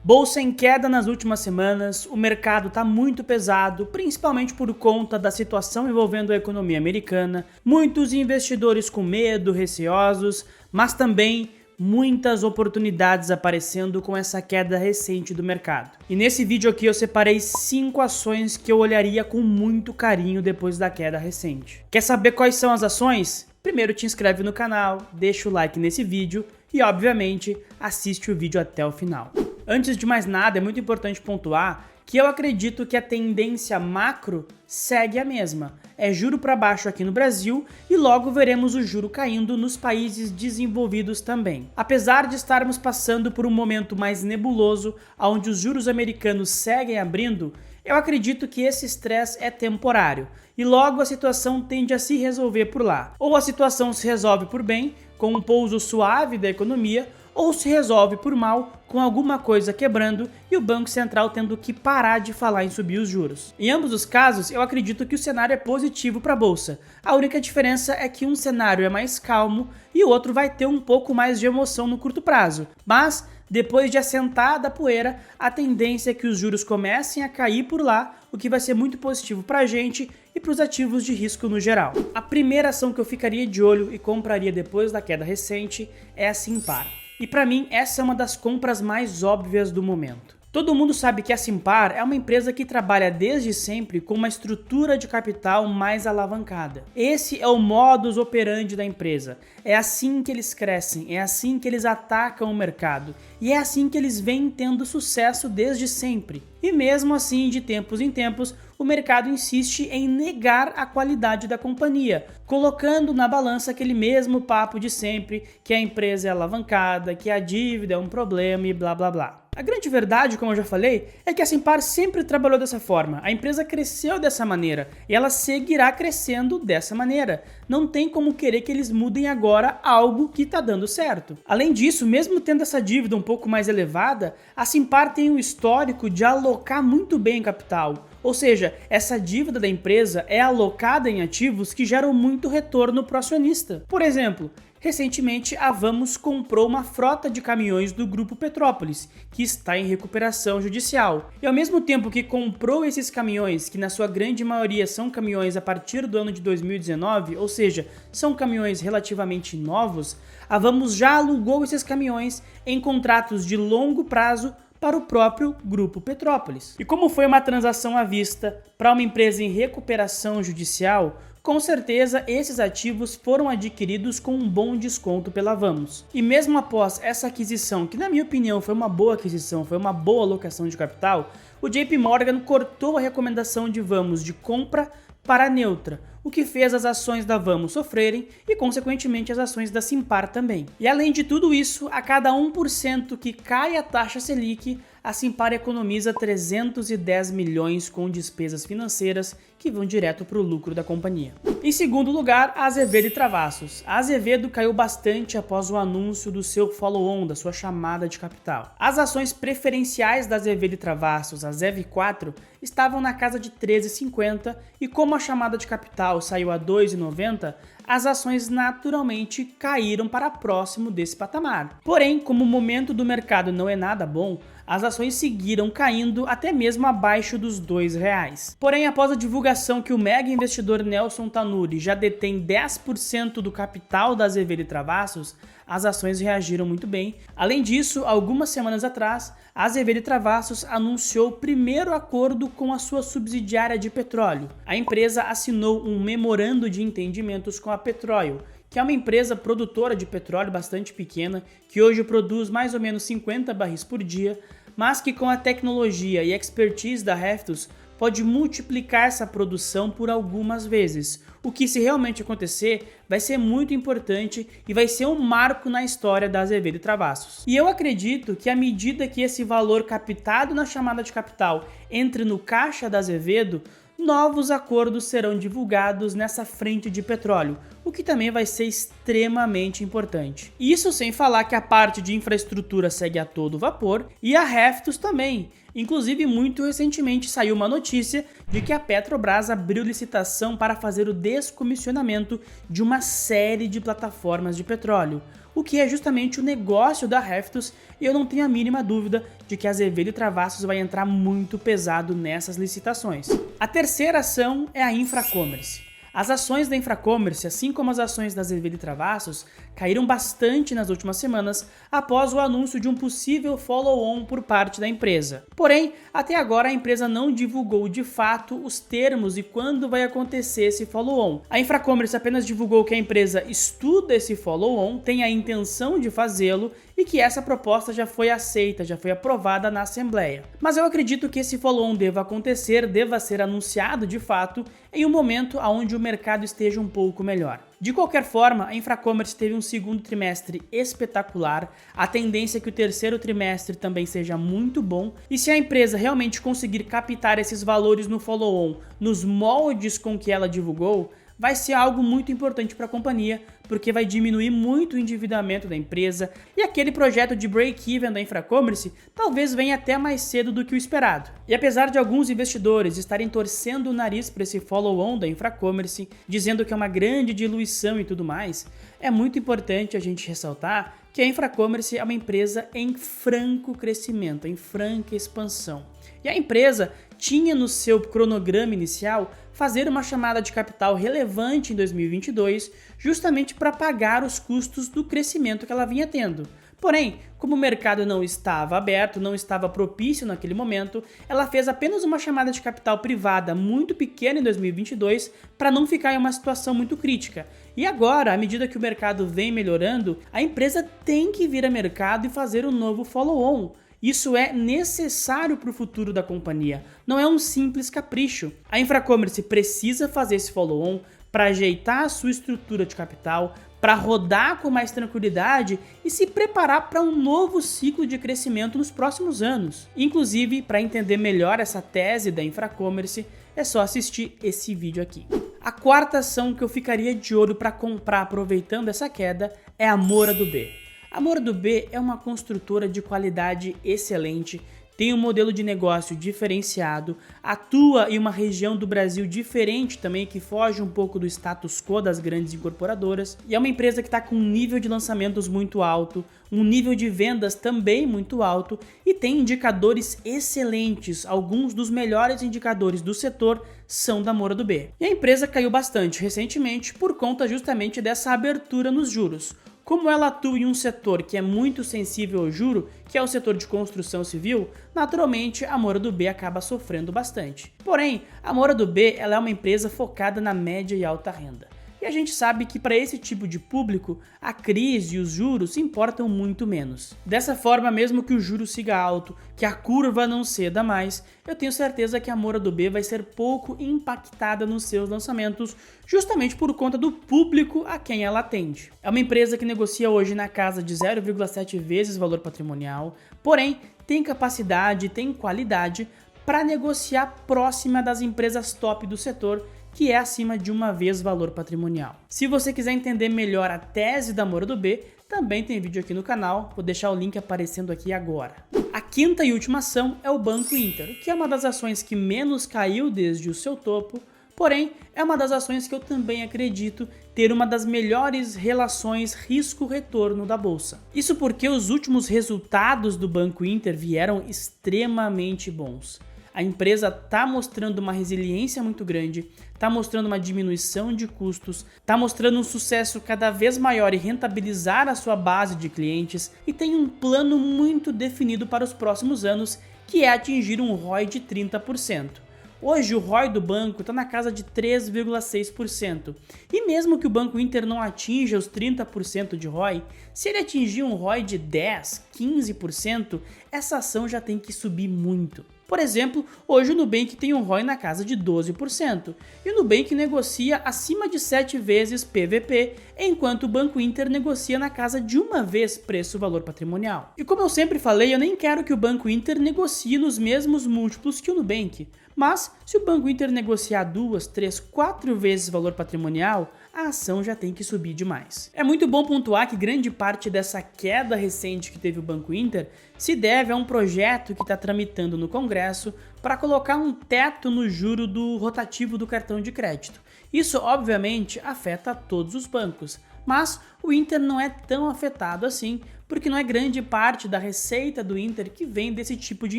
Bolsa em queda nas últimas semanas, o mercado está muito pesado, principalmente por conta da situação envolvendo a economia americana, muitos investidores com medo, receosos, mas também muitas oportunidades aparecendo com essa queda recente do mercado. E nesse vídeo aqui eu separei 5 ações que eu olharia com muito carinho depois da queda recente. Quer saber quais são as ações? Primeiro te inscreve no canal, deixa o like nesse vídeo e obviamente assiste o vídeo até o final. Antes de mais nada, é muito importante pontuar que eu acredito que a tendência macro segue a mesma. É juro para baixo aqui no Brasil e logo veremos o juro caindo nos países desenvolvidos também. Apesar de estarmos passando por um momento mais nebuloso, onde os juros americanos seguem abrindo, eu acredito que esse estresse é temporário e logo a situação tende a se resolver por lá. Ou a situação se resolve por bem, com um pouso suave da economia, ou se resolve por mal, com alguma coisa quebrando e o Banco Central tendo que parar de falar em subir os juros. Em ambos os casos, eu acredito que o cenário é positivo para a Bolsa. A única diferença é que um cenário é mais calmo e o outro vai ter um pouco mais de emoção no curto prazo. Mas, depois de assentada a poeira, a tendência é que os juros comecem a cair por lá, o que vai ser muito positivo para a gente e para os ativos de risco no geral. A primeira ação que eu ficaria de olho e compraria depois da queda recente é a Simpar. E para mim, essa é uma das compras mais óbvias do momento. Todo mundo sabe que a Simpar é uma empresa que trabalha desde sempre com uma estrutura de capital mais alavancada. Esse é o modus operandi da empresa. É assim que eles crescem, é assim que eles atacam o mercado e é assim que eles vêm tendo sucesso desde sempre. E mesmo assim, de tempos em tempos, o mercado insiste em negar a qualidade da companhia, colocando na balança aquele mesmo papo de sempre, que a empresa é alavancada, que a dívida é um problema e blá blá blá. A grande verdade, como eu já falei, é que a Simpar sempre trabalhou dessa forma, a empresa cresceu dessa maneira e ela seguirá crescendo dessa maneira. Não tem como querer que eles mudem agora algo que está dando certo. Além disso, mesmo tendo essa dívida um pouco mais elevada, a Simpar tem um histórico de alocar muito bem capital. Ou seja, essa dívida da empresa é alocada em ativos que geram muito retorno para o acionista. Por exemplo, recentemente a Vamos comprou uma frota de caminhões do Grupo Petrópolis, que está em recuperação judicial. E ao mesmo tempo que comprou esses caminhões, que na sua grande maioria são caminhões a partir do ano de 2019, ou seja, são caminhões relativamente novos, a Vamos já alugou esses caminhões em contratos de longo prazo para o próprio Grupo Petrópolis. E como foi uma transação à vista para uma empresa em recuperação judicial, com certeza esses ativos foram adquiridos com um bom desconto pela Vamos. E mesmo após essa aquisição, que na minha opinião foi uma boa aquisição, foi uma boa alocação de capital, o JP Morgan cortou a recomendação de Vamos de compra para neutra, o que fez as ações da Vamos sofrerem e, consequentemente, as ações da Simpar também. E além de tudo isso, a cada 1% que cai a taxa Selic, a Simpar economiza 310 milhões com despesas financeiras que vão direto para o lucro da companhia. Em segundo lugar, a Azevedo e Travassos. A Azevedo caiu bastante após o anúncio do seu follow-on, da sua chamada de capital. As ações preferenciais da Azevedo e Travassos, a ZEV4, estavam na casa de 13,50 e como a chamada de capital saiu a 2,90, as ações naturalmente caíram para próximo desse patamar. Porém, como o momento do mercado não é nada bom, as ações seguiram caindo até mesmo abaixo dos R$2. Porém, após a divulgação que o mega investidor Nelson Tanuri já detém 10% do capital da Azevedo e Travassos, as ações reagiram muito bem. Além disso, algumas semanas atrás, a Azevedo e Travassos anunciou o primeiro acordo com a sua subsidiária de petróleo. A empresa assinou um memorando de entendimentos com a Petroil, que é uma empresa produtora de petróleo bastante pequena, que hoje produz mais ou menos 50 barris por dia, mas que com a tecnologia e expertise da Heftus pode multiplicar essa produção por algumas vezes. O que, se realmente acontecer, vai ser muito importante e vai ser um marco na história da Azevedo e Travassos. E eu acredito que à medida que esse valor captado na chamada de capital entre no caixa da Azevedo, novos acordos serão divulgados nessa frente de petróleo, o que também vai ser extremamente importante. Isso sem falar que a parte de infraestrutura segue a todo vapor e a Heftus também. Inclusive, muito recentemente saiu uma notícia de que a Petrobras abriu licitação para fazer o descomissionamento de uma série de plataformas de petróleo. o que é justamente o negócio da Raftus, e eu não tenho a mínima dúvida de que a Azevedo e Travassos vai entrar muito pesado nessas licitações. A terceira ação é a Infracommerce. As ações da Infracommerce, assim como as ações da Azevedo e Travassos, caíram bastante nas últimas semanas após o anúncio de um possível follow-on por parte da empresa. Porém, até agora a empresa não divulgou de fato os termos e quando vai acontecer esse follow-on. A Infracommerce apenas divulgou que a empresa estuda esse follow-on, tem a intenção de fazê-lo e que essa proposta já foi aceita, já foi aprovada na Assembleia. Mas eu acredito que esse follow-on deva acontecer, deva ser anunciado de fato em um momento onde o mercado esteja um pouco melhor. De qualquer forma, a Infracommerce teve um segundo trimestre espetacular, a tendência é que o terceiro trimestre também seja muito bom, e se a empresa realmente conseguir captar esses valores no follow-on nos moldes com que ela divulgou, vai ser algo muito importante para a companhia, porque vai diminuir muito o endividamento da empresa e aquele projeto de break-even da Infracommerce talvez venha até mais cedo do que o esperado. E apesar de alguns investidores estarem torcendo o nariz para esse follow-on da Infracommerce, dizendo que é uma grande diluição e tudo mais, é muito importante a gente ressaltar que a Infracommerce é uma empresa em franco crescimento, em franca expansão. E a empresa tinha no seu cronograma inicial fazer uma chamada de capital relevante em 2022, justamente para pagar os custos do crescimento que ela vinha tendo. Porém, como o mercado não estava aberto, não estava propício naquele momento, ela fez apenas uma chamada de capital privada muito pequena em 2022 para não ficar em uma situação muito crítica. E agora, à medida que o mercado vem melhorando, a empresa tem que vir a mercado e fazer um novo follow-on. Isso é necessário para o futuro da companhia, não é um simples capricho. A Infracommerce precisa fazer esse follow-on para ajeitar a sua estrutura de capital, para rodar com mais tranquilidade e se preparar para um novo ciclo de crescimento nos próximos anos. Inclusive, para entender melhor essa tese da Infracommerce, é só assistir esse vídeo aqui. A quarta ação que eu ficaria de olho para comprar aproveitando essa queda é a Moura do B. A Moura do B é uma construtora de qualidade excelente, tem um modelo de negócio diferenciado, atua em uma região do Brasil diferente também, que foge um pouco do status quo das grandes incorporadoras, e é uma empresa que está com um nível de lançamentos muito alto, um nível de vendas também muito alto e tem indicadores excelentes. Alguns dos melhores indicadores do setor são da Moura do B. E a empresa caiu bastante recentemente por conta justamente dessa abertura nos juros. Como ela atua em um setor que é muito sensível ao juro, que é o setor de construção civil, naturalmente a Moura do B acaba sofrendo bastante. Porém, a Moura do B ela é uma empresa focada na média e alta renda. E a gente sabe que para esse tipo de público, a crise e os juros importam muito menos. Dessa forma, mesmo que o juro siga alto, que a curva não ceda mais, eu tenho certeza que a Moura do B vai ser pouco impactada nos seus lançamentos, justamente por conta do público a quem ela atende. É uma empresa que negocia hoje na casa de 0,7 vezes valor patrimonial, porém tem capacidade, tem qualidade para negociar próxima das empresas top do setor, que é acima de 1 vez valor patrimonial. Se você quiser entender melhor a tese da Moura do B, também tem vídeo aqui no canal, vou deixar o link aparecendo aqui agora. A quinta e última ação é o Banco Inter, que é uma das ações que menos caiu desde o seu topo, porém é uma das ações que eu também acredito ter uma das melhores relações risco-retorno da bolsa. Isso porque os últimos resultados do Banco Inter vieram extremamente bons. A empresa está mostrando uma resiliência muito grande, está mostrando uma diminuição de custos, está mostrando um sucesso cada vez maior em rentabilizar a sua base de clientes e tem um plano muito definido para os próximos anos, que é atingir um ROI de 30%. Hoje o ROI do banco está na casa de 3,6%. E mesmo que o Banco Inter não atinja os 30% de ROI, se ele atingir um ROI de 10%, 15%, essa ação já tem que subir muito. Por exemplo, hoje o Nubank tem um ROI na casa de 12%, e o Nubank negocia acima de 7 vezes PVP, enquanto o Banco Inter negocia na casa de 1 vez preço-valor patrimonial. E como eu sempre falei, eu nem quero que o Banco Inter negocie nos mesmos múltiplos que o Nubank, mas se o Banco Inter negociar 2, 3, 4 vezes valor patrimonial, a ação já tem que subir demais. É muito bom pontuar que grande parte dessa queda recente que teve o Banco Inter se deve a um projeto que está tramitando no Congresso para colocar um teto no juro do rotativo do cartão de crédito. Isso obviamente afeta todos os bancos, Mas o Inter não é tão afetado assim, porque não é grande parte da receita do Inter que vem desse tipo de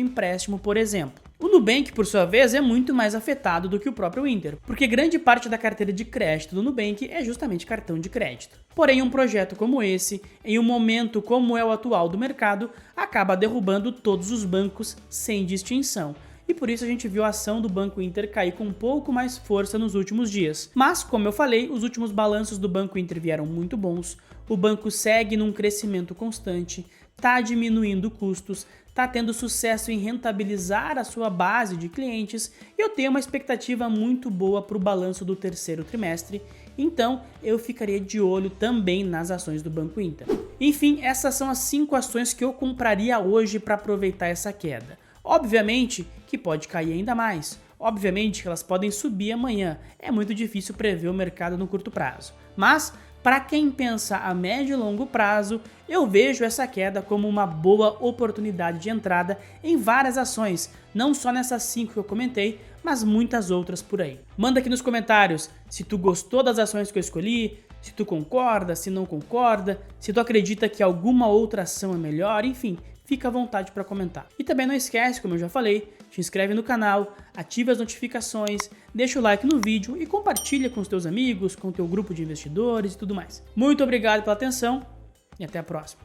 empréstimo, por exemplo. O Nubank, por sua vez, é muito mais afetado do que o próprio Inter, porque grande parte da carteira de crédito do Nubank é justamente cartão de crédito. Porém, um projeto como esse, em um momento como é o atual do mercado, acaba derrubando todos os bancos sem distinção. E por isso a gente viu a ação do Banco Inter cair com um pouco mais força nos últimos dias. Mas, como eu falei, os últimos balanços do Banco Inter vieram muito bons, o banco segue num crescimento constante, está diminuindo custos, está tendo sucesso em rentabilizar a sua base de clientes e eu tenho uma expectativa muito boa para o balanço do terceiro trimestre, então eu ficaria de olho também nas ações do Banco Inter. Enfim, essas são as 5 ações que eu compraria hoje para aproveitar essa queda. Obviamente que pode cair ainda mais, obviamente que elas podem subir amanhã, é muito difícil prever o mercado no curto prazo, mas para quem pensa a médio e longo prazo, eu vejo essa queda como uma boa oportunidade de entrada em várias ações, não só nessas 5 que eu comentei, mas muitas outras por aí. Manda aqui nos comentários se tu gostou das ações que eu escolhi, se tu concorda, se não concorda, se tu acredita que alguma outra ação é melhor, enfim, fica à vontade para comentar. E também não esquece, como eu já falei, te inscreve no canal, ativa as notificações, deixa o like no vídeo e compartilha com os teus amigos, com o teu grupo de investidores e tudo mais. Muito obrigado pela atenção e até a próxima.